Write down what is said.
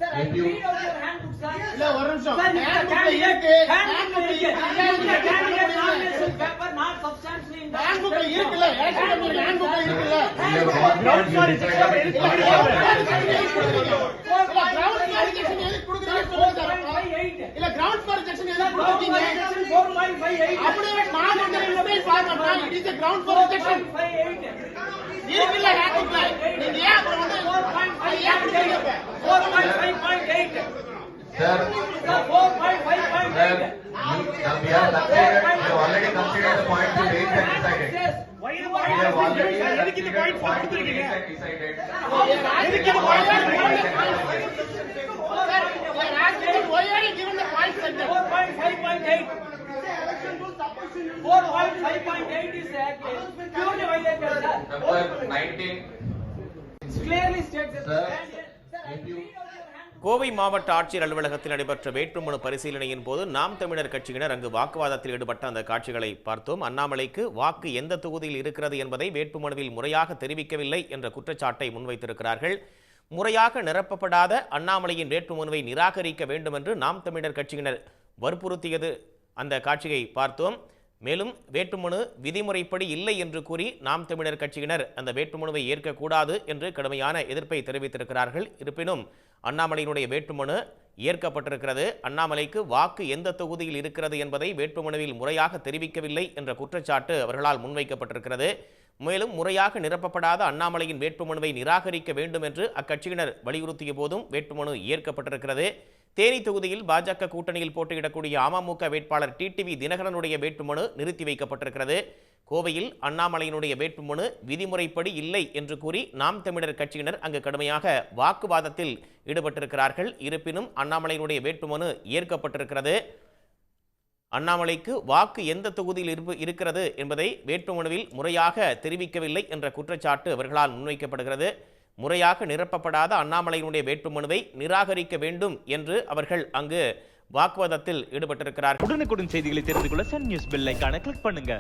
If you இல்ல ஒரு நிமிஷம் candidate இருக்கு handbook இருக்குல்ல handbook இருக்குல்ல you have gone through, you decided it is not இல்ல கிரவுண்ட் ஃபார் ரிஜெக்ஷன் எதுக்கு கொடுத்தீங்க அப்படியே நான் வந்து format it is a ground for rejection இருக்குல்ல handbookல நீங்க ஏன் அப்புறம் வந்து 4.5.8 Sir, we have already considered the point to raise and decided. We have already considered the point to raise and decided. why are you given the point center 4.5.8 4.5.8 is purely violated, sir. Number 19. Clearly states, Sir, if you Kovai மாவட்ட ஆட்சியர் அலுவலகத்தில் நடைபெற்ற வேட்புமனு பரிசீலனையின் போது நாம் தமிழர் கட்சியினர் அங்கு வாக்குவாதத்தில் ஈடுபட்ட அந்த காட்சிகளை பார்த்தோம். அண்ணாமலைக்கு வாக்கு எந்த தொகுதியில் இருக்கிறது என்பதை வேட்புமனுவில் முறையாக தெரிவிக்கவில்லை என்ற குற்றச்சாட்டை முன்வைத்திருக்கிறார்கள். முறையாக நிரப்பப்படாத அண்ணாமலையின் வேட்புமனுவை நிராகரிக்க வேண்டும் என்று நாம் தமிழர் கட்சியினர் வற்புறுத்தியது அந்த காட்சியை பார்த்தோம். மேலும் வேட்புமனு விதிமுறைப்படி இல்லை என்று கூறி நாம் தமிழர் கட்சியினர் அந்த வேட்புமனுவை ஏற்கக்கூடாது என்று கடுமையான எதிர்ப்பை தெரிவித்திருக்கிறார்கள். இருப்பினும் அண்ணாமலையினுடைய வேட்புமனு ஏற்கப்பட்டிருக்கிறது. அண்ணாமலைக்கு வாக்கு எந்த தொகுதியில் இருக்கிறது என்பதை வேட்புமனுவில் முறையாக தெரிவிக்கவில்லை என்ற குற்றச்சாட்டு அவர்களால் முன்வைக்கப்பட்டிருக்கிறது. மேலும் முறையாக நிரப்பப்படாத அண்ணாமலையின் வேட்புமனுவை நிராகரிக்க வேண்டும் என்று அக்கட்சியினர் வலியுறுத்திய போதும் வேட்புமனு ஏற்கப்பட்டிருக்கிறது. தேனி தொகுதியில் பாஜக கூட்டணியில் போட்டியிடக்கூடிய அமமுக வேட்பாளர் டிடிவி தினகரனுடைய வேட்புமனு நிறுத்தி வைக்கப்பட்டிருக்கிறது. கோவையில் அண்ணாமலையினுடைய வேட்புமனு விதிமுறைப்படி இல்லை என்று கூறி நாம் தமிழர் கட்சியினர் அங்கு கடுமையாக வாக்குவாதத்தில் ஈடுபட்டிருக்கிறார்கள். இருப்பினும் அண்ணாமலையினுடைய வேட்புமனு ஏற்கப்பட்டிருக்கிறது. அண்ணாமலைக்கு வாக்கு எந்த தொகுதியில் இருக்கிறது என்பதை வேட்புமனுவில் முறையாக தெரிவிக்கவில்லை என்ற குற்றச்சாட்டு அவர்களால் முன்வைக்கப்படுகிறது. முறையாக நிரப்பப்படாத அண்ணாமலையினுடைய வேட்புமனுவை நிராகரிக்க வேண்டும் என்று அவர்கள் அங்கு வாக்குவாதத்தில் ஈடுபட்டிருக்கிறார்கள். உடனுக்குடன் செய்திகளை தெரிந்து கொள்ள சன் நியூஸ் பெல் ஐகானை கிளிக் பண்ணுங்க.